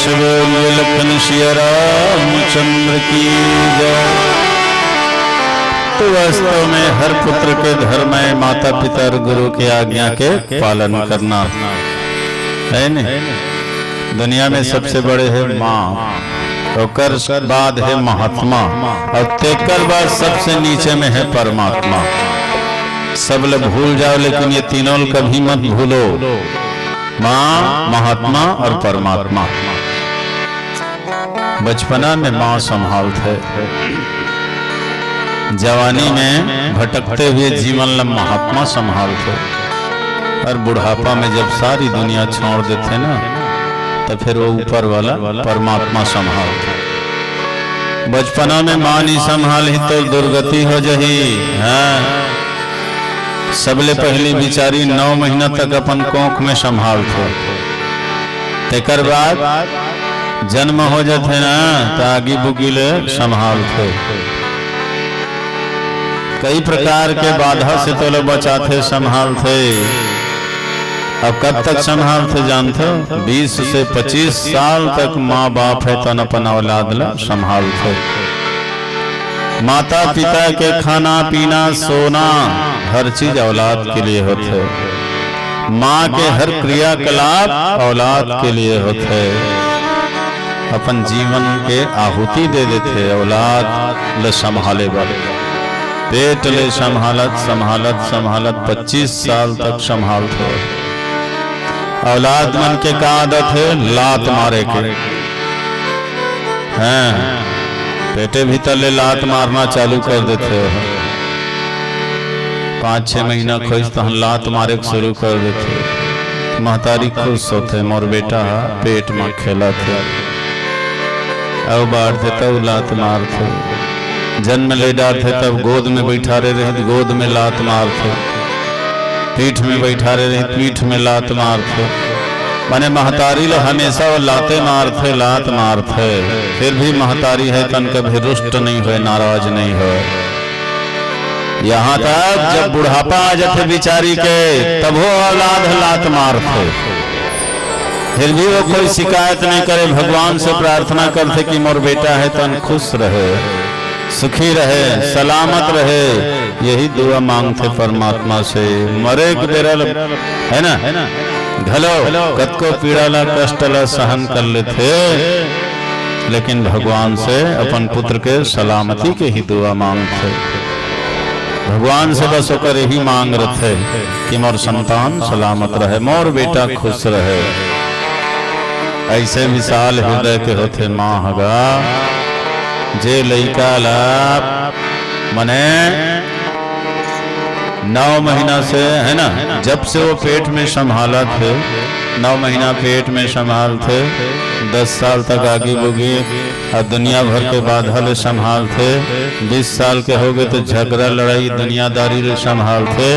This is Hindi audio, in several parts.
वर्ष बोलिए लखन सिया रामचंद्र की जय। तो वास्तव में हर पुत्र के धर्म है माता पिता और गुरु की आज्ञा के पालन करना है न। दुनिया में सबसे बड़े है माँ, और बाद है महात्मा, और तेकर बाद सबसे नीचे में है परमात्मा। सब लोग भूल जाओ लेकिन ये तीनों कभी मत भूलो, माँ, महात्मा और परमात्मा। बचपना में माँ संभालते, जवानी में भटकते हुए जीवन में महात्मा संभालते, और बुढ़ापा में जब सारी दुनिया छोड़ देते ना तो फिर वो ऊपर वाला परमात्मा संभालते। बचपना में माँ नहीं संभाली तो दुर्गति हो जही। हाँ, सबले पहली बिचारी 9 महीना तक अपन कोख में संभालते, तेकर बाद जन्म हो जाते ना तो आगे बुगिले संभालते। कई प्रकार के बाधा से तो लोग बचाते संभालते। अब कब तक संभालते जानते हो? 20 से 25 साल तक माँ बाप है तो अपन औलाद ला संभालते। माता पिता के खाना पीना सोना हर चीज औलाद के लिए होते। माँ के हर क्रियाकलाप औलाद के लिए होते। अपन जीवन के आहुति दे देते औलाद ले संभाले वाले। पेट ले संभालत संभालत संभालत 25 साल तक संभालते। औलाद मन के का आदत है लात मारे के। हैं, पेटे भीतर ले लात मारना चालू कर देते हो। 5-6 महीना खोज तो लात मारे शुरू कर देते। महतारी खुश होते, मोर बेटा पेट में खेला थे, अब बाढ़ते तब लात मारते। जन्म ले डालते तब गोद में बैठा रहे, गोद में लात मारते। पीठ में बैठा रहे, पीठ में लात मारते। माने महतारी लो हमेशा वो लाते मारते, लात मारते। फिर भी महतारी है तन कभी रुष्ट नहीं हुए, नाराज नहीं हुए। यहाँ तक जब बुढ़ापा आ जाते बिचारी के तब वो औलाद लात मारते, फिर भी वो कोई शिकायत नहीं करे। भगवान से प्रार्थना करते कि मोर बेटा है तन खुश रहे, सुखी रहे, सलामत रहे। यही दुआ मांगते परमात्मा से। मरे बेरल है ना, घलो कद को पीड़ा ला कष्ट ला सहन कर लेते, लेकिन भगवान से अपन पुत्र के सलामती के ही दुआ मांगते। भगवान से बस होकर यही मांग रहे कि मोर संतान सलामत रहे, मोर बेटा खुश रहे। ऐसे विशाल हृदय के होते माँ हगा, जे लइका ला मने 9 महीना से है ना, जब से वो पेट में संभाला थे, 9 महीना पेट में संभालते, 10 साल तक आगे बुगी और दुनिया भर के बाधा ले संभालते। 20 साल के हो गए तो झगड़ा लड़ाई दुनियादारी ले संभालते।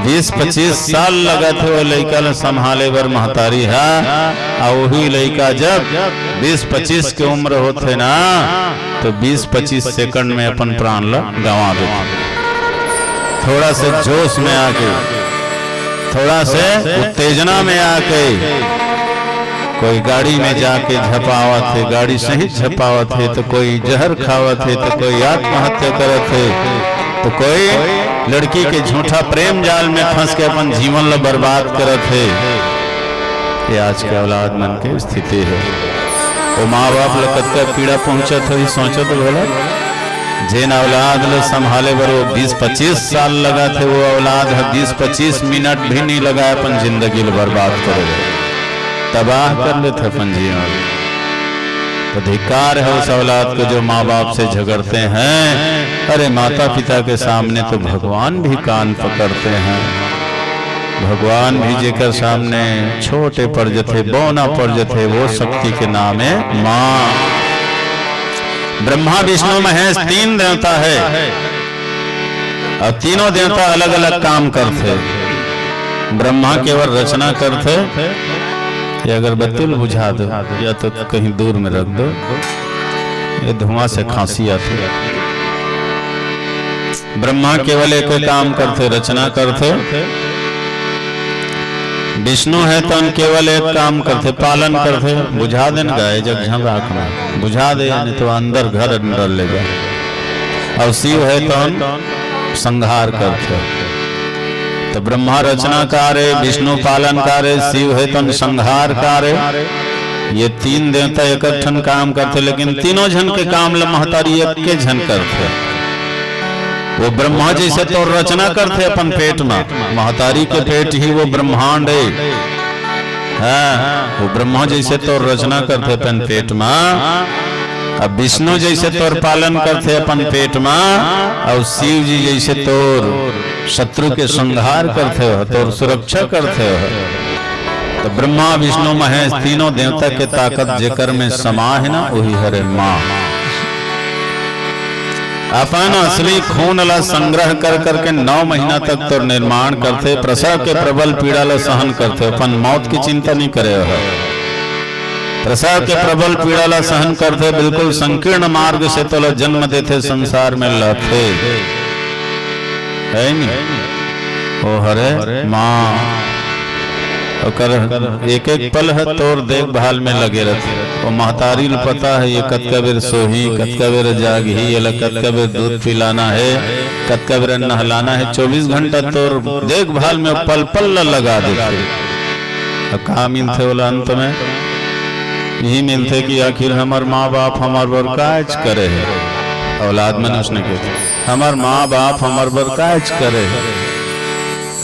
20-25 साल लगा थे वो लड़का ले संभाले बर महतारी है। और वही लड़का जब 20-25 के उम्र होते ना तो 20-25 सेकंड में अपन प्राण ला गंवा देते। थोड़ा से जोश में आके, थोड़ा से उत्तेजना में आके कोई गाड़ी में जाके झपावत थे, गाड़ी सही झपावत थे, तो कोई जहर खावत थे, तो कोई आत्महत्या करत थे, तो कोई लड़की के झूठा प्रेम जाल में फंस के अपन जीवन ला बर्बाद करत थे। ये आज के औलाद मन के स्थिति है। वो माँ बाप ला कतका पीड़ा पहुंचत हो, सोचो तो बोला। जिन औलाद लो संभाले बर वो 20-25 साल लगा थे, वो औलाद 20-25 मिनट भी नहीं लगा अपन जिंदगी बर्बाद कर तबाह कर लेते अपन जीवन। तो धिक्कार है उस औलाद को जो माँ बाप से झगड़ते हैं। अरे माता पिता के सामने तो भगवान भी कान पकड़ते हैं। भगवान भी जेकर सामने छोटे पड़ जाते, बौना पड़ जाते, वो शक्ति के नाम है माँ। ब्रह्मा विष्णु महेश 3 देवता है, और तीनों देवता अलग अलग काम करते। ब्रह्मा केवल रचना करते, ये अगरबत्ती बुझा दो या तो कहीं दूर में रख दो, ये धुआं से खांसी आती है। ब्रह्मा केवल एक काम करते, रचना करते। विष्णु है तो केवल एक काम करते, पालन करते, बुझा देन गाय जग रखना, बुझा दे नहीं तो अंदर घर अंदर ले जाए। और शिव है तो संहार करते। तो ब्रह्मा रचना कार्य, विष्णु पालन कार्य, शिव है तो संहार कार्य। ये तीन देवता एक ठन काम करते, लेकिन तीनों जन के काम महतारी एक के जन करते। वो ब्रह्मा जैसे तो रचना करते अपन पेट में, महतारी के पेट ही वो ब्रह्मांड है। हाँ, वो ब्रह्मा जैसे तो रचना करते अपन पेट में। अब विष्णु जैसे तोर पालन करते अपन पेट में, और शिव जी जैसे तोर शत्रु के संहार करते हो, तोर सुरक्षा करते हो। तो ब्रह्मा विष्णु महेश तीनों देवता के ताकत जेकर में समा है ना, वही हरे माँ। अपन असली खून ला संग्रह कर करके 9 महीना तक तो निर्माण करते, प्रसव के प्रबल पीड़ा ला सहन करते। अपन मौत की चिंता नहीं करे हो, प्रसव के प्रबल पीड़ा ला सहन करते, बिल्कुल संकीर्ण मार्ग से तो जन्म देते, संसार में लाते है नहीं। ओ हरे माँ एक एक पल है तोर देखभाल में लगे रहते। वो महतारी पता है ये कतका बेर सोही, कतका बेर जागी, ये कतका बेर दूध पिलाना है, कतका बेर नहलाना है। 24 घंटा तोर देखभाल में पल पल लगा देते। कहा मिलते बोला अंत में यही मिलते कि आखिर हमार माँ बाप हमार बर काज करे है। औलाद में उसने कहा हमार माँ बाप हमार बर काज करे है।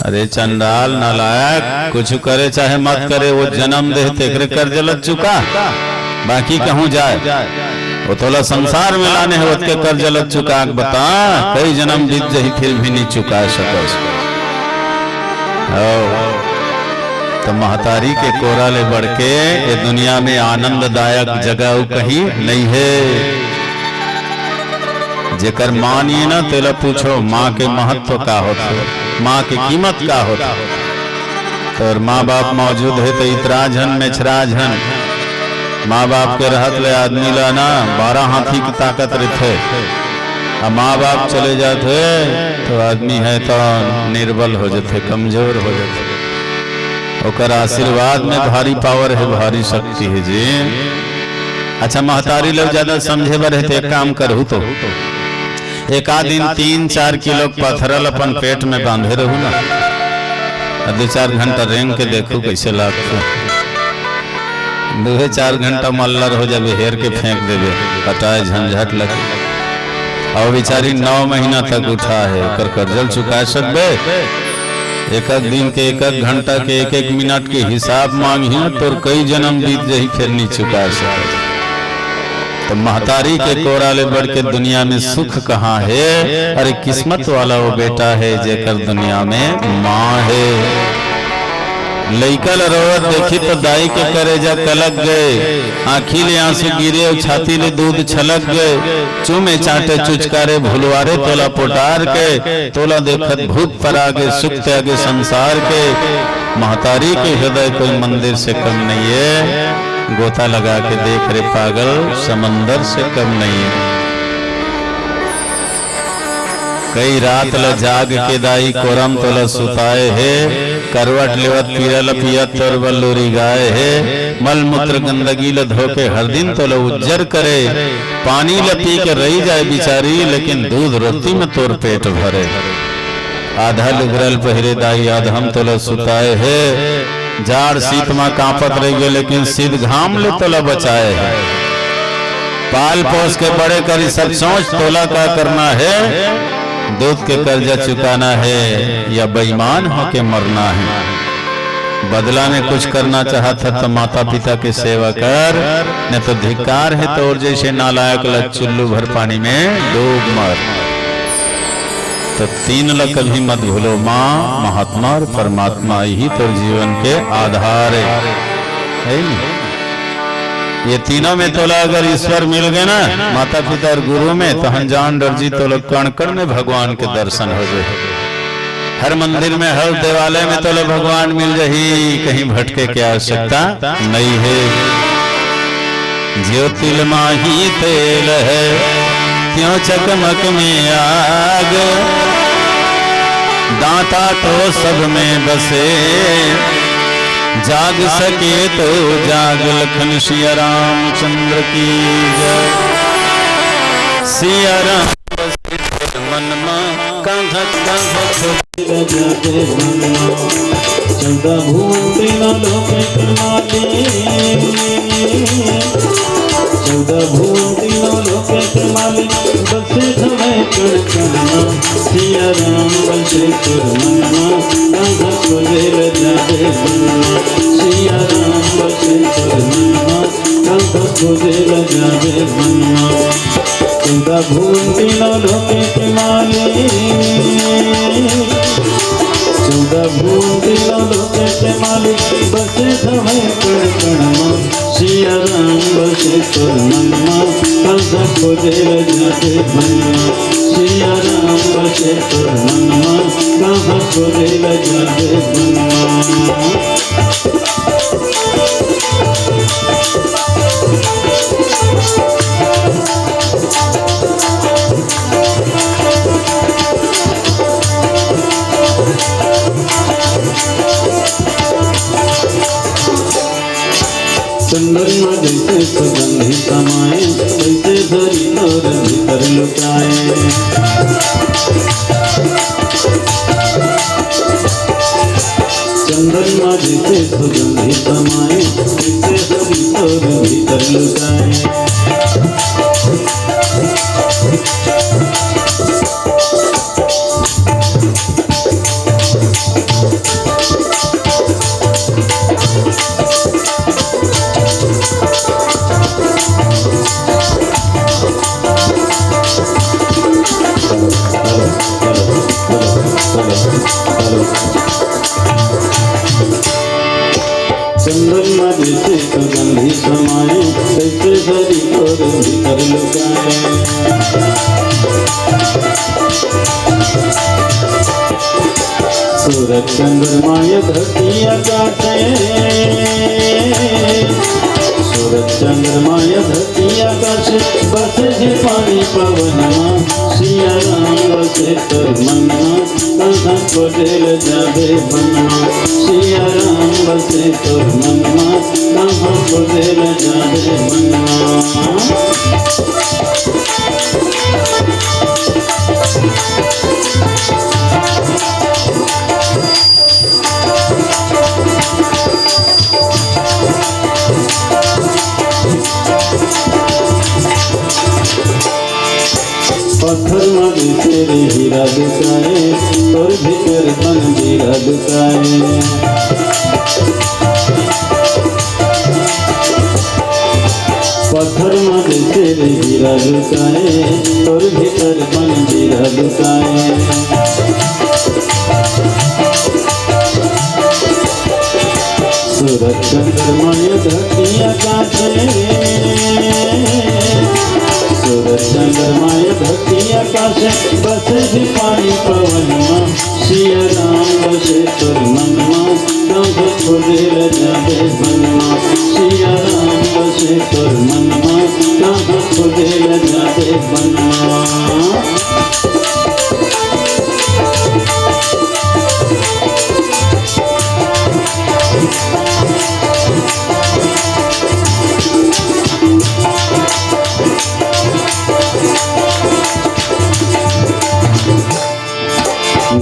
अरे चंडाल नालायक, कुछ करे चाहे मत करे, वो जन्म दे तेरे कर्ज लग चुका, बाकी कहूँ जाए वो तोला संसार में लाने है, उसके कर्ज लग चुका। बता कई जन्म बीत जाही फिर भी नहीं चुका सको। तो महतारी के कोरा ले बढ़ के ये दुनिया में आनंददायक जगह कहीं नहीं है। जेकर मानिए ना तेला पूछो माँ के महत्व का होता, माँ की कीमत का होता। तो माँ बाप मौजूद है तो इतरा झन मेछरा झन, माँ बाप के रहत ले आदमी ला ना 12 हाथी की ताकत रहते। अब माँ बाप चले जाते तो आदमी है तो निर्बल हो जाते, कमजोर हो जाते। ओकर आशीर्वाद में भारी पावर है, भारी शक्ति है जी। अच्छा महतारी लोग ज्यादा समझे बर है तो एक काम करू, तो एक आध दिन 3-4 किलो पत्थरल अपन पेट में बांधे रहू ना, 2-4 घंटा रेंग के देखू कैसे लगता। 2-4 घंटा मल्लर हो जाए, हेर के फेंक देवे, हटाए झंझट लगे। और बेचारी 9 महीना तक उठा है, कर कर्जल चुका सकबे। एक दिन के 1 घंटा के 1 मिनट के हिसाब मांगी तो कई जन्म बीत जाही फिर नहीं चुका सके। तो महतारी के कोरा ले बढ़ के दुनिया में सुख कहाँ है। अरे किस्मत वाला वो बेटा है जेकर दुनिया में माँ है। लइका रोवत देखी तो दाई के करेजा कलक गए, आँखी ले आंसू गिरे और छाती ले दूध छलक गए। चूमे चाटे चुचकारे भुलवारे तोला पोटार के, तोला देखत भूत पर आगे सुख त्यागे संसार के। महतारी के हृदय कोई मंदिर से कम नहीं है, गोता लगा के देख रे पागल समंदर से कम नहीं है। कई रात ल जाग के दाई कोरम तोला सुताए है, करवट लेवत पीरल पियत तोर बल्लूरी गाय है। मल मूत्र गंदगी ल धोके हर दिन तोला उज्जर करे, पानी ल पी के रही जाए बिचारी लेकिन दूध रोटी में तोर पेट भरे। आधा लुगरल पहिरे दाई आधम तोला सुताए है, जाड़ शीत में कांपत रह गए लेकिन शीत घाम ले तोला बचाए है। पाल पोस के बड़े करी सब सोच तोला का करना है, दूध के कर्जा चुकाना है या बेईमान होके मरना है। बदला में कुछ करना चाहता तो माता पिता की सेवा कर, न तो धिक्कार है तो और जैसे नालायक लग चुल्लू भर पानी में डूब मर। तो 3 ल कभी मत भूलो, माँ महात्मा और परमात्मा ही तो जीवन के आधार है। ये तीनों में तोला अगर ईश्वर मिल गए ना, माता पिता और गुरु में, तो हम जान डर जी तो लोग कण कण में भगवान के दर्शन हो जाए। हर मंदिर में हर देवालय में तो लोग भगवान मिल जाही, कहीं भटके की आवश्यकता नहीं है। ज्योतिल माही तेल है क्यों चकमक में आग, दाता तो सब में बसे जाग सके तो जाग लखन सिया रामचंद्र की जय। सिया राम मन कांधक चौदह भुवन तीनों लोक क्रमाले, चौदह भुवन तीनों लोक क्रमाले, बसे समय कण कणमा सिया राम बसे मनमा कांधक जेल जाते मनमा सिया राम बसे मनमा कांधक जेल जाते मनमा। चौदह भुवन तीनों लोक क्रमाले, चौदह भुवन तीनों लोक क्रमाले, बसे समय कण कणमा सिया राम बसे मनमा कांधक जेल जाते मनमा सिया राम बसे मनमा कांधक जेल जाते मनमा। चंद्रमा जैसे सुगंधि समाए, वैसे धरी और भीतर लुकाए। चंद्रमा जैसे सुगंधि समाए, वैसे धरी और भीतर लुकाए। चंद्रमा जैसे सुगंधि समाए, वैसे धरी और भीतर लुकाए। सूरज चंद्रमा धरती आकाशे, सूरज चंद्रमा धरती आकाशे, बसे पानी पवनमा सिया राम बसे मनमा कांधक जेल जाते मनमा सिया राम बसे मनमा कांधक जेल जाते मनमा। पत्थर मांगे तेरे हीरा दुकाए, तोर भीतर मंदिरा दुकाए। पत्थर मांगे तेरे हीरा दुकाए, तोर भीतर मंदिरा दुकाए। सूरज चंद्रमा धरती आकाशे, सूरज चंद्रमा धरती आकाशे, बसे पानी पवनमा सिया राम बसे मनमा कांधक जेल जाते मनमा सिया राम बसे मनमा कांधक जेल जाते मनमा।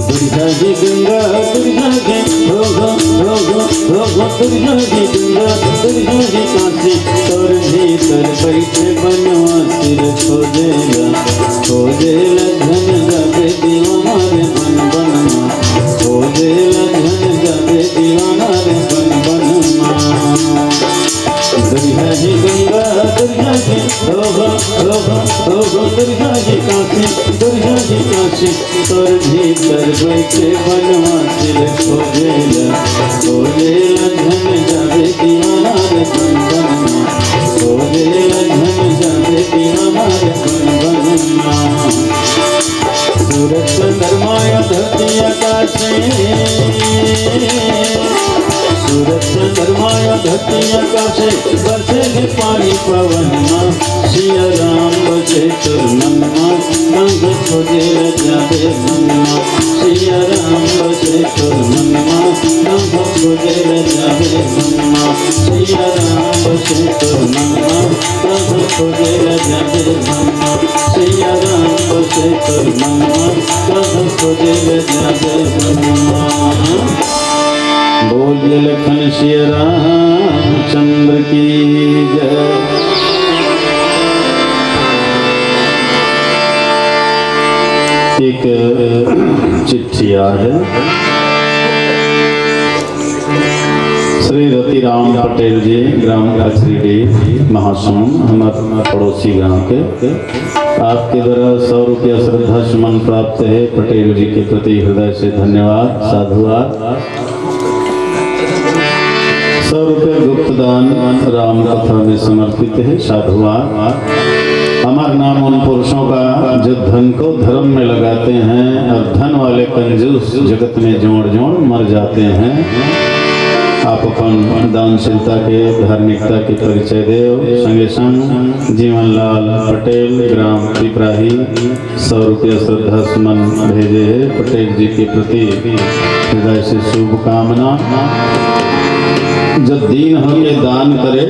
दुर्गा जी गंगा दुर्गा जी होगा होगा होगा दुर्गा जी गंगा दुर्गा जी काशी, तोर भीतर बैठे बनवा सिर खोजेला खोजेला धन जाते दीवाना रे बन बनना खोजेला धन जाते दीवाना रे बन बनना। दुर्गा जी गंगा दुर्गा जी होगा होगा होगा दुर्गा जी काशी दुर्गा जी काशी, तोर भीतर बैठे बनवा सिर खोजेला खोजेला धन जाते दीवाना रे बन बनना खोजेला धन जाते दीवाना रे बन बनना। सूरज चंद्रमा धरती आकाशे, सूरज चंद्रमा धरती आकाशे, बसे पानी पवनमा सिया राम बसे मनमा कांधक जेल जाते मनमा सिया राम बसे मनमा कांधक जेल जाते खोजे जाबे मनमा सिया राम बसे तोर मनमा कहाँ खोजे जाबे मनमा। बोलिए लखन श्री रामचंद्र की जय। एक चिट्ठी है श्री रतिराम पटेल जी, ग्राम कचरीडी, महासमुंद, हमारे पड़ोसी गांव के। आपके द्वारा 100 रुपया श्रद्धा सुमन प्राप्त है। पटेल जी के प्रति हृदय से धन्यवाद, साधुवाद। 100 रुपये गुप्त दान राम कथा में समर्पित है, साधुवाद। हमारा नाम उन पुरुषों का जो धन को धर्म में लगाते हैं और धन वाले कंजूस जगत में जोड़ जोड़ मर जाते हैं। आप अपन दानशीलता के, धार्मिकता के परिचय देव। संगे संग जीवनलाल पटेल, ग्राम पिपराही, 100 रुपया श्रद्धा सुमन भेजे है। पटेल जी के प्रति हृदय से शुभकामना। जब दीन होके दान करे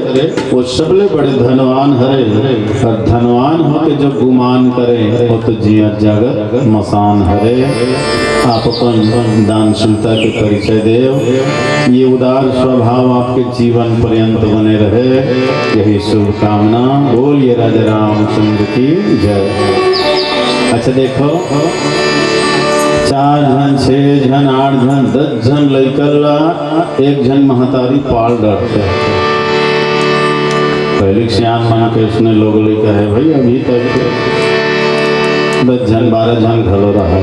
वो सबले बड़े धनवान हरे, और धनवान होके जब गुमान करे वो तो जिया जगत मसान हरे। आप अपन दानशीलता के परिचय देव। ये उदार स्वभाव आपके जीवन पर्यंत बने रहे, यही शुभकामना। बोलिए राजा रामचंद्र की जय। अच्छा देखो, 4 जन, 6 जन, 8 जन, 10 जन लइकल्ला एक जन महतारी पाल डरते। पहले श्याम माँ के उसने लोग लिखा है भाई अभी तक 10 जन 12 जन घलो रहा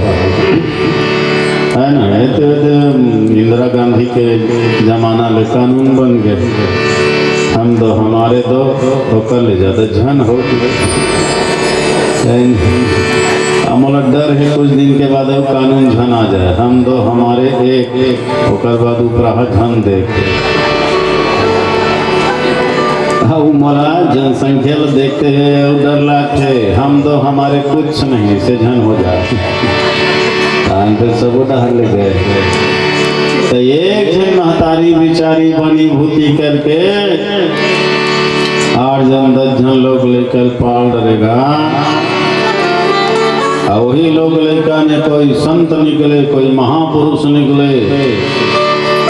है ना। तो इंदिरा गांधी के जमाना ले कानून बन गए, हम दो हमारे दो होकर ले ज्यादा जन हो। हमारा डर है कुछ दिन के बाद वो कानून झन आ जाए, हम दो हमारे एक होकर बाद ऊपर झन देख हमारा जनसंख्या देखते हैं डर लागते, हम दो हमारे कुछ नहीं से झन हो जाए। फिर सब डर ले गए। तो एक जन महतारी बिचारी बनी भूति करके 8 जन 10 जन लोग लेकर पाल डरेगा। वही लोग लड़का ने कोई संत निकले, कोई महापुरुष निकले,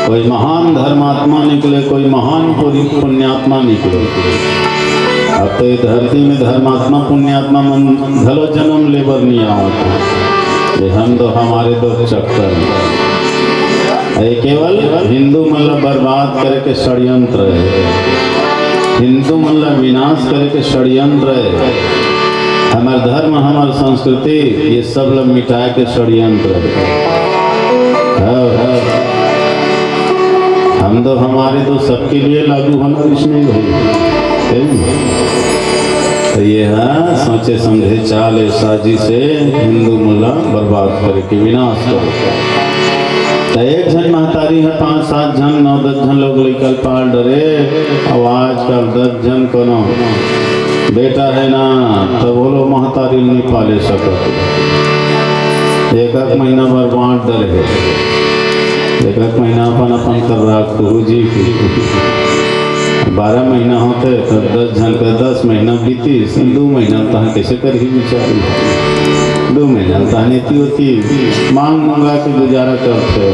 कोई महान धर्मात्मा निकले, कोई महान पुण्यात्मा निकले। अब तो धरती में धर्मात्मा पुण्यात्मा मन घलो जन्म लेबर नहीं आवता। ये हम दो हमारे दो चक्कर ये केवल हिंदू मतलब बर्बाद करके षड्यंत्र है, हिंदू मतलब विनाश करके षड्यंत्र है। हमारा धर्म, हमारी संस्कृति ये सब लोग मिटाए के षड्यंत्र है। हम तो हमारे तो सबके लिए लागू होना इसमें भाई। तो ये है सोचे समझे चाले साजी से हिंदू मुल्ला बर्बाद करके विनाश कर। तो एक जन महतारी है 5-7 जन 9-10 जन लोग लेकर पाल डरे। अब आजकल 10 जन को ना बेटा है ना तो बोलो महतारी नहीं पाले सकते। एक महीना भर बांट डरे, एक महीना अपन अपन कर रखो जी। 12 महीना होते तो 10 जन का 10 महीना बीती, 2 महीना तहाँ कैसे कर ही बिचारी। 2 महीना तहनीति होती मांग मंगा के गुजारा करते।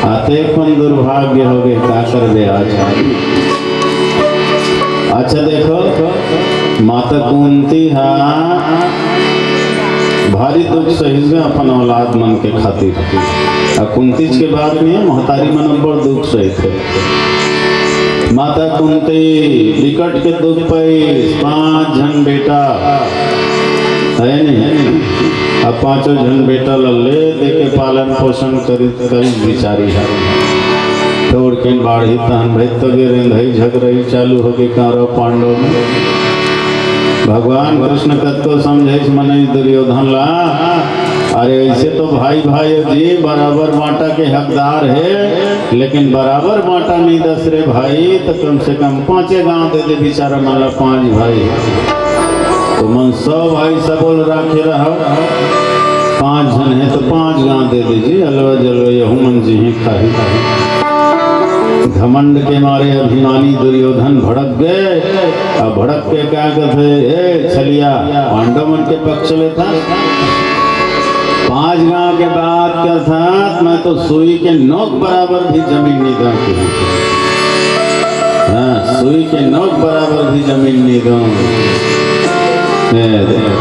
आते कौन दुर्भाग्य हो गए क्या कर दे आज। अच्छा देखो, माता कुंती है भारी दुख सही में अपन औलाद मन के खातिर। कुंती के बाद में महतारी मन बड़ दुख सही थे। माता कुंती विकट के दुख पे 5 जन बेटा है नहीं, अब 5 जन बेटा ले दे के पालन पोषण करी बिचारी है। तोड़ के बाढ़ी तहन भाई तो रेंधाई झगड़ाई चालू हो गई कौरव पांडव में। भगवान कृष्ण कद को समझे मन दुर्योधन ला, अरे ऐसे तो भाई भाई जी बराबर बांटा के हकदार है, लेकिन बराबर बांटा नहीं 10 रे भाई, तो कम से कम 5 गांव दे दे बेचारा मतलब 5 भाई तो मन 100 भाई सब राखे रहो। 5 जन है तो 5 गांव दे दीजिए, अलवा जलवा यहू मन जी ही खाई। घमंड के मारे अभिमानी दुर्योधन भड़क गए। अब भड़क के क्या कहते छलिया पांडव मन के पक्ष में था। 5 गांव के बाद क्या था, मैं तो सुई के नोक बराबर भी जमीन नहीं दूंगी। हाँ, सुई के नोक बराबर भी जमीन नहीं दूंगी।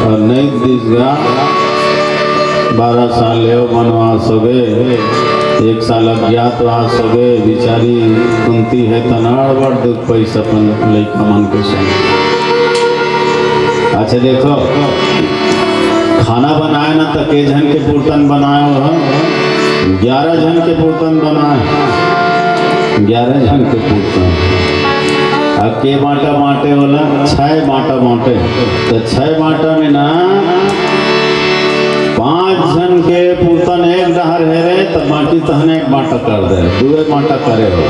और नहीं दिसगा 12 साल ले वनवास हो गए, 1 साल अज्ञातवास हो गए। बिचारी कुंती है तनाड़ बड़ दुख पैसा लैका मन के संग। अच्छा देखो, खाना बनाए ना तो के जन के पूर्तन बनाए हो, 11 जन के पूर्तन बनाए, 11 जन के पूर्तन। अब के बांटा बांटे वाला 6 बांटा बांटे, तो 6 बांटा में ना 5 जन के पूतन एक डहर है रे, तो बाकी तहने एक बांटा कर दे, 2 बांटा करे हो।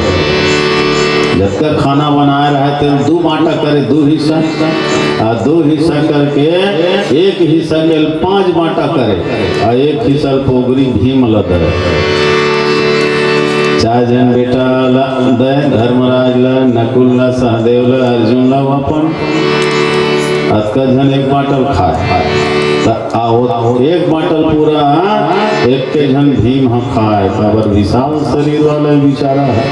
जब तक खाना बनाए रहे तो 2 बांटा करे, 2 हिस्सा, और 2 हिस्सा करके 1 हिस्सा के 5 बांटा करे, और 1 हिस्सा पोगरी भीम लद। 4 जन बेटा दे, धर्मराज ला, नकुल ला, सहदेव ला, अर्जुन ला, अपन 10 जन 1 बाटल खाए। आओ 1 बाटल पूरा 1 के जन भीम हम खाए। खबर विशाल शरीर वाला बेचारा है,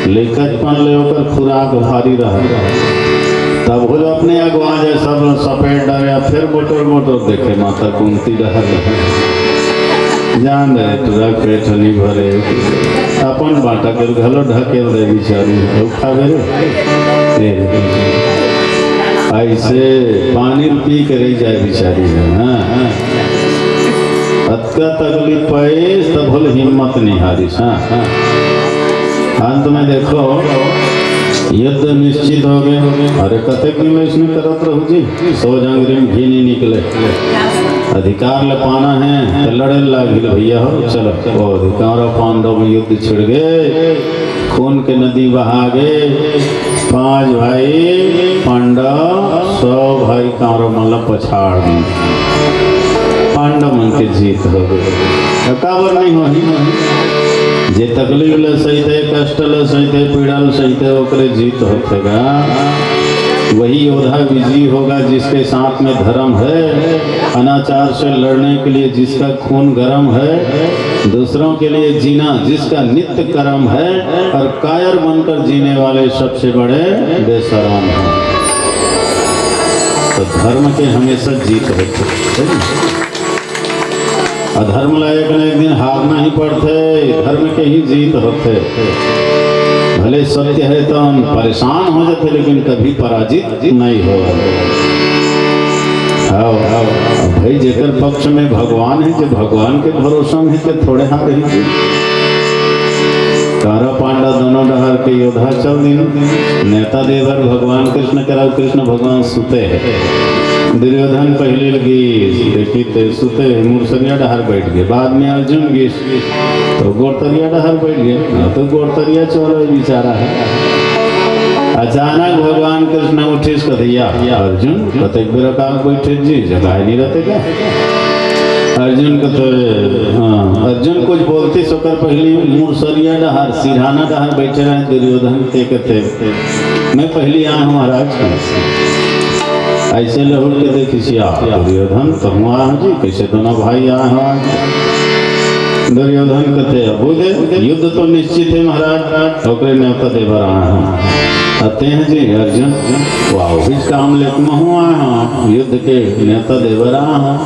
लेकचपन ले होकर खुराक भारी रहा। तब वो अपने अगवा जाए सब सपेट डरे, फिर मोटर मोटर देखे माता कुंती रहा जान रहे तुरा पेट नहीं भरे, अपन बाटा कर घलो ढकेल दे बिचारी खावे रे। ऐसे पानी पी के रह जाए बिचारी। हाँ, अतका तकलीफ पाए तब बोले हिम्मत नहीं हारी। हाँ, अंत में देखो युद्ध निश्चित हो गए। अरे कते दिन इसमें करत रहू जी, 100 जंगरी में घी नहीं निकले। अधिकार ले पाना है तो लड़े लागिल भैया हो, चलो। वो अधिकार पांडव में युद्ध छिड़ गए, खून के नदी बहा गए। 5 भाई पांडव, 100 भाई कांरो मतलब पछाड़ दी। पांडव मन के जीत हो गए। काबर नहीं हो, जे तकलीफ ले सही, कष्ट ले सही, पीड़ा ले सही, ओकरे जीत होतेगा। वही योद्धा विजयी होगा जिसके साथ में धर्म है, अनाचार से लड़ने के लिए जिसका खून गर्म है, दूसरों के लिए जीना जिसका नित्य कर्म है, और कायर बनकर जीने वाले सबसे बड़े बेशरम हैं। तो धर्म के हमेशा जीत होते, अधर्म लायक ने एक दिन हारना ही पड़ते, धर्म के ही जीत होते। भले सत्य है तो परेशान हो जाते, लेकिन कभी पराजित नहीं हो। भाई जेकर पक्ष में भगवान है, जो भगवान के भरोसा में है, थोड़े हार ही। कारा पांडा दोनों डहर के योद्धा चल दिन, नेता देवर भगवान कृष्ण कराव, कृष्ण भगवान सुते है। दुर्योधन पहले लगी देखी सुते मुरसरिया डहर बैठ गए। बाद में अर्जुन गिस तो गोरतरिया डहर बैठ गए, तो गोरतरिया चोर बेचारा है। अचानक भगवान कृष्ण उठे कथिया, अर्जुन कतेक बेर का बैठे जी, जगह नहीं रहते क्या? अर्जुन कहते हाँ, अर्जुन कुछ बोलते सोकर पहली मुरसरिया डहर सिरहाना डहर बैठे रहे। दुर्योधन के कहते मैं पहली आया हूँ महाराज। ऐसे लहुट के देखी दुर्योधन तो हुआ जी, कैसे दोनों भाई आए हैं। दुर्योधन कहते बोले युद्ध तो निश्चित है महाराज, ओकरे न्योता देवर आए हैं। आते हैं जी अर्जुन, वाह भी काम लेकर हुआ है, युद्ध के न्योता देवर आए हैं।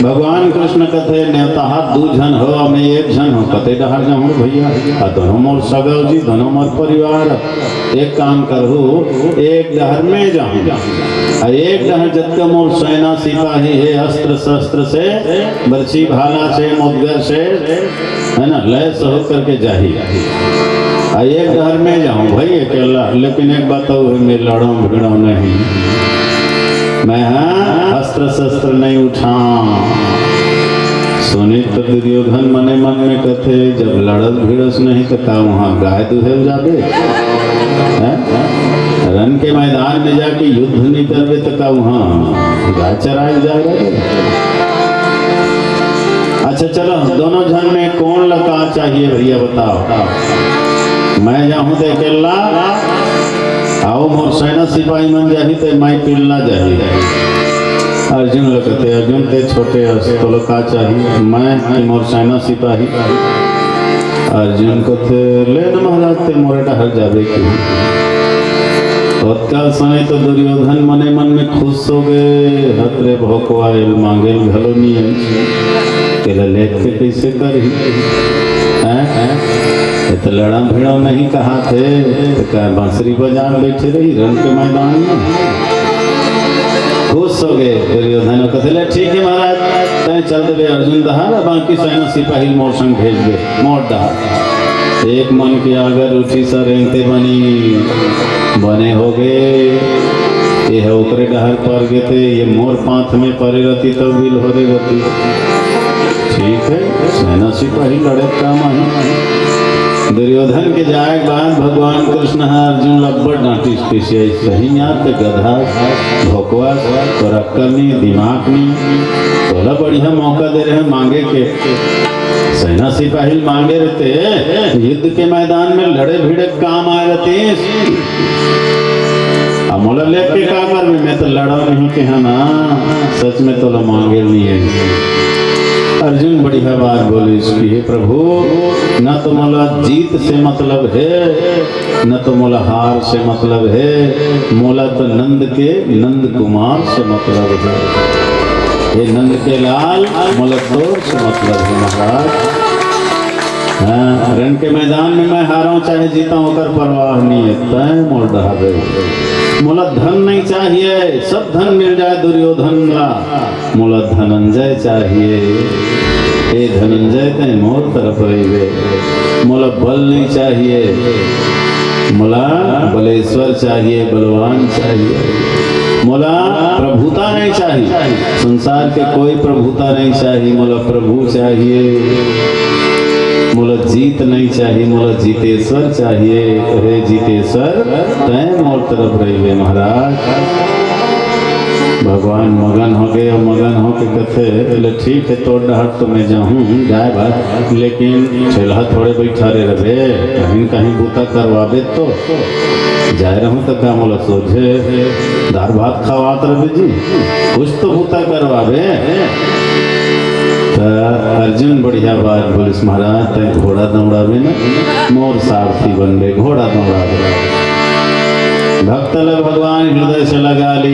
भगवान कृष्ण कहते न्योता हाथ 2 जन हो, मैं 1 जन हूँ। कहते डहर जाऊँ भैया, दोनों मोर सगल जी, दोनों मोर परिवार। एक काम करूँ, एक डहर में जाऊँ, एक डहर जबकि मोर सेना सिपाही है, अस्त्र शस्त्र से, बर्छी भाला से, मुदगर से, है ना, लैस हो करके जाही। एक डहर में जाऊँ भाई अकेला, लेकिन एक बात है मैं लड़ो भिड़ो नहीं, मैं अस्त्र शस्त्र नहीं उठा। सुनी तो दुर्योधन मने मन में कहते जब लड़स भिड़स नहीं तो का वहाँ गाय दुहेल जाबे, रन के मैदान में जाके युद्ध नहीं करबे तो का वहाँ गाय चराई जाएगा। अच्छा चलो, दोनों जन में कौन लगा चाहिए भैया बताओ। मैं जाहूँ ते अकेला आओ मोर सेना सिपाही मन जाही ते मैं पिलना जाही। अर्जुन लगते अर्जुन ते छोटे तो लोग का चाहिए मैं मोर सेना सिपाही। अर्जुन को थे ले न महाराज ते मोरे डहर जावे की। तत्काल समय तो दुर्योधन मने मन में खुश हो गए। हतरे भोकवाइल मांगे घलो नहीं है तेरा लेख के कैसे करी तो लड़ा भिड़ा नहीं कहा थे तो क्या बांसुरी बजान बैठे रही रण के मैदान में। खुश हो गए दुर्योधन कहते ठीक है महाराज तय चल दे अर्जुन दहार बाकी सेना सिपाही मोर संग भेज दे मोर दहार। एक मन की अगर उठी सर रेंगते बने हो गए ये है ओकरे डहर पर गए थे ये मोर पांथ में परे रहती तो बिल हो रही रहती। ठीक है सेना सिपाही लड़े काम आई। दुर्योधन के जाए बाद भगवान कृष्ण अर्जुन लब्बड़ डांटी किसी सही याद गधा भोकवा और अक्कल नहीं दिमाग नहीं तोला बढ़िया मौका दे रहे हैं मांगे के। सेना सिपाही मांगे रहते युद्ध के मैदान में लड़े भिड़े काम आए रहते अमोला लेख के का कर मैं तो लड़ा नहीं के है ना सच में तोला मांगे नहीं है। अर्जुन बढ़िया बात बोली इसकी है प्रभु न तो मोला जीत से मतलब है न तो मोला हार से मतलब है मोला तो नंद कुमार से मतलब है। ये नंद के लाल मोला तोर से मतलब है महाराज। हाँ रण के मैदान में मैं हारा हूँ चाहे जीता हूँ कर परवाह नहीं है तय मोल डहावे। मोला धन नहीं चाहिए सब धन मिल जाए दुर्योधन का मोला धनंजय चाहिए। ए धनंजय ते मोर तरफ रहिए। मोला बल नहीं चाहिए मोला बलेश्वर चाहिए बलवान चाहिए। मोला प्रभुता नहीं चाहिए संसार के कोई प्रभुता नहीं चाहिए मोला प्रभु चाहिए। मोला जीत नहीं चाहिए मोला जीतेश्वर चाहिए। हे जीतेश्वर तय मोर तरफ रहिए महाराज। भगवान मगन हो गए और मगन हो के कहते ठीक है तो डहर तो मैं जाऊँ जाए बात लेकिन ठेला थोड़े बैठा रहे कहीं कहीं बूता करवाबे तो जाए रहूँ तो क्या मोला सोझे दाल भात खवात रहे जी कुछ तो बूता करवाबे। अर्जुन बढ़िया बात बोलिस महाराज तय घोड़ा दौड़ावे ना मोर सारथी बन गए घोड़ा दौड़ावे। भक्त लग भगवान हृदय से लगा ली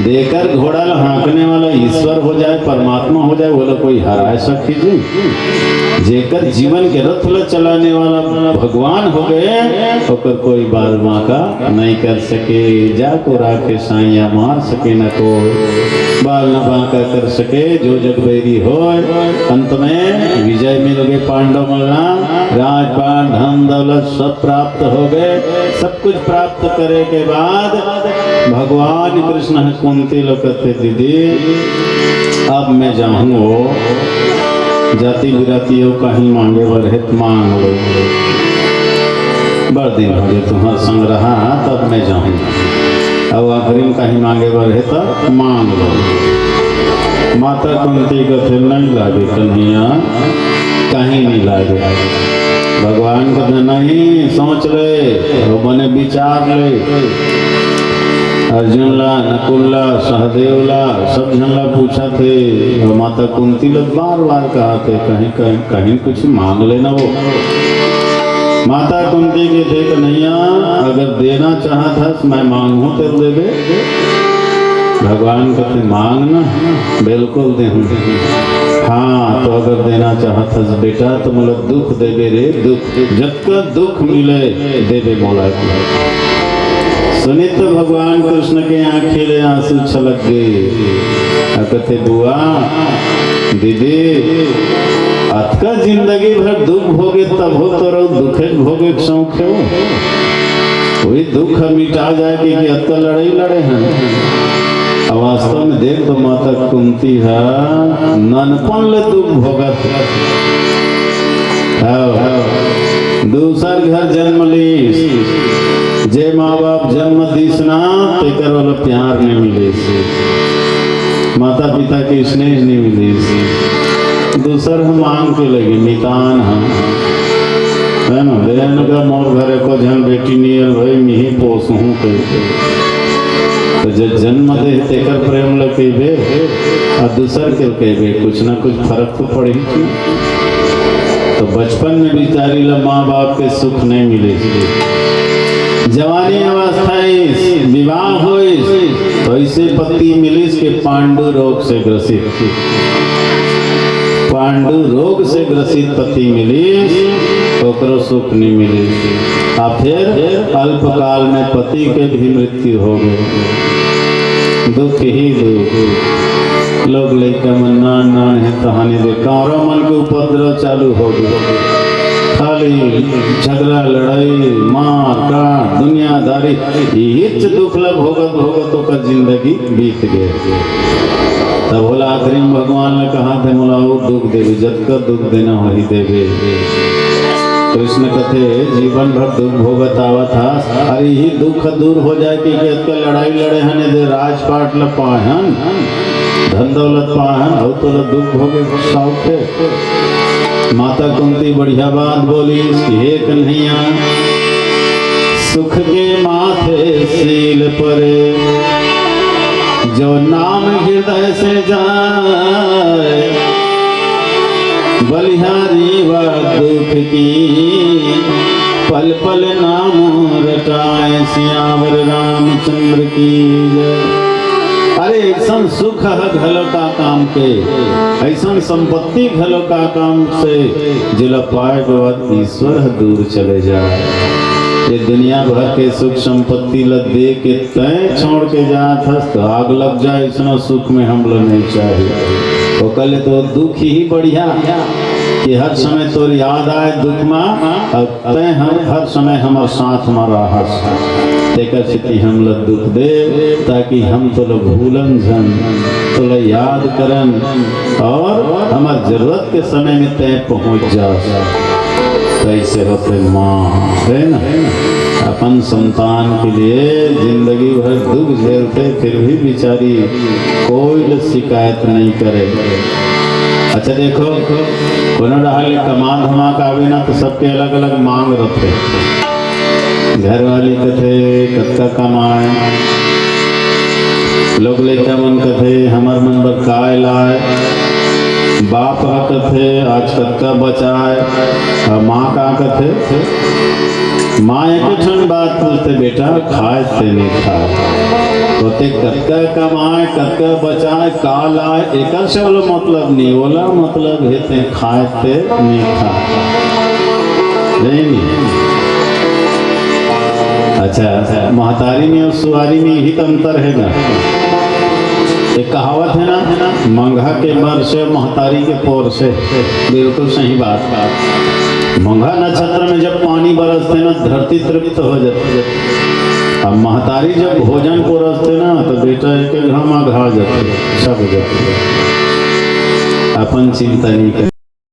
देकर घोड़ा हाँकने वाला ईश्वर हो जाए परमात्मा हो जाए वो कोई हरा सकी जी जेकर जीवन के रथ ल चलाने वाला भगवान हो गए होकर कोई बाल बांका नहीं कर सके जाको राखे साइया मार सके न को बाल न बांका कर सके जो जगबैरी हो। अंत में विजय मिल गए पांडव मल्ला राजपाट धन दौलत सब प्राप्त हो गए। सब कुछ प्राप्त करे के बाद भगवान कृष्ण कुंती लोग कहते दीदी अब मैं जाऊँ जाति बिराती हो कहीं मांगे बरहित मांग लो बड़ दिन हो गए तुम्हारा संग रहा तब मैं जाऊँ अब आखिरी में कहीं मांगे बरहित मांग लो। माता कुंती को फिर नहीं लागे कन्हैया कहीं नहीं लागे। भगवान को नहीं सोच ले बने विचार ले। अर्जुन ला नकुल ला सहदेव ला सब जन ला पूछा थे और माता कुंती लोग बार बार कहा थे कहीं कहीं कहीं कुछ मांग लेना वो। माता कुंती के देख नैया अगर देना चाहता तो मैं मांगू तेरे देवे। भगवान कहते मांगना बिल्कुल दे। हाँ तो अगर देना चाहता बेटा तो मतलब दुख देवे रे दुख जब तक दुख मिले देवे मौला को। सुनी तो भगवान कृष्ण के आंखें ले आंसू छलक गए। कहते बुआ दीदी अतका जिंदगी भर दुख भोगे तब हो तो रहो दुखे भोगे शौक हो वही दुख मिटा जाए कि अतका लड़ाई लड़े हैं। वास्तव में देख तो माता कुंती है ननपन ले दुख भोगत दूसर घर जन्म ली जे माँ बाप जन्म दीसना तेकर वाला प्यार नहीं मिले माता पिता के स्नेह नहीं मिले दूसर हम मांग के लगे नितान हम है ना पोसहूँ के तो जब जन्म दे तेकर प्रेम ल कहबे और दूसर के कहबे कुछ ना कुछ फर्क तो पड़ी। तो बचपन में बिचारी ला माँ बाप के सुख नहीं मिले, जवानी अवस्था विवाह हो तो ऐसे पति मिलिस के पांडु रोग से ग्रसित, पांडु रोग से ग्रसित पति मिलिस ओकरो सुख नहीं मिली। आ फिर अल्पकाल में पति के भी मृत्यु हो गए। दुख ही दुख, लोग लड़का मन नान है कहानी दे कारो मन के उपद्रव चालू हो गए, खाली झगड़ा लड़ाई मार काट दुनियादारी हिच दुख लग भोगत भोगत ओकर जिंदगी बीत गए। तब बोला आखिरी में भगवान ने कहा थे मोला वो दुख देवे जब का दुख देना वही देवे। कृष्ण कथे जीवन भर दुख भोगत आवा था, अरे ही दुख दूर हो जाए कि लड़ाई लड़े हने दे राजपाट ल पाहन धन दौलत पाहन हो तो दुख भोगे शौक है। माता कुंती बढ़िया बात बोली हे कन्हैया सुख के माथे सील परे जो नाम हृदय से जाए बलिहारी व दुख की पल पल नाम रटाए सियावर रामचंद्र की जय। अरे ऐसा सुख है घलो का काम के, ऐसा संपत्ति घलो का काम से जिला पाए के बाद ईश्वर दूर चले जाए। ये दुनिया भर के सुख संपत्ति ल दे के तय छोड़ के जात हस तो आग लग जाए, इतना सुख में हम लोग नहीं चाहिए। तो कल तो दुख ही बढ़िया कि हर समय तो याद आए दुख में तय हम हर समय हमारे साथ में रहस तेकर स्थिति हम लोग दुख दे ताकि हम तो लोग भूलन जन तो लोग याद करन और हमार जरूरत के समय में तय पहुँच जा। कैसे होते माँ है ना अपन संतान के लिए जिंदगी भर दुख झेलते फिर भी बेचारी कोई शिकायत नहीं करे। अच्छा देखो कोनो डाले कमा धमा का आवे ना तो सबके अलग अलग मांग रखते, घर वाली कथे कत्का कमाए, लोग लेकर मन कथे हमार मन बर काय लाए, बाप का कथे आज कत्का बचाए और माँ का कथे माँ एक ठन बात पूछते बेटा खाए ते नहीं खाए होते कत्का कमाए कत्का बचाए का लाए एक से वाला मतलब नहीं बोला मतलब हेते खाए ते नहीं खाए नहीं। अच्छा महतारी में और सुवारी में यही तो अंतर है ना। एक कहावत है ना मंगा के मर से महतारी के पोर से, बिल्कुल सही बात। मंगा नक्षत्र में जब पानी बरसते ना धरती तृप्त हो जाती है, अब महतारी जब भोजन परसते ना तो बेटा एक घामा घा जाते सब जाते अपन चिंता नहीं कर।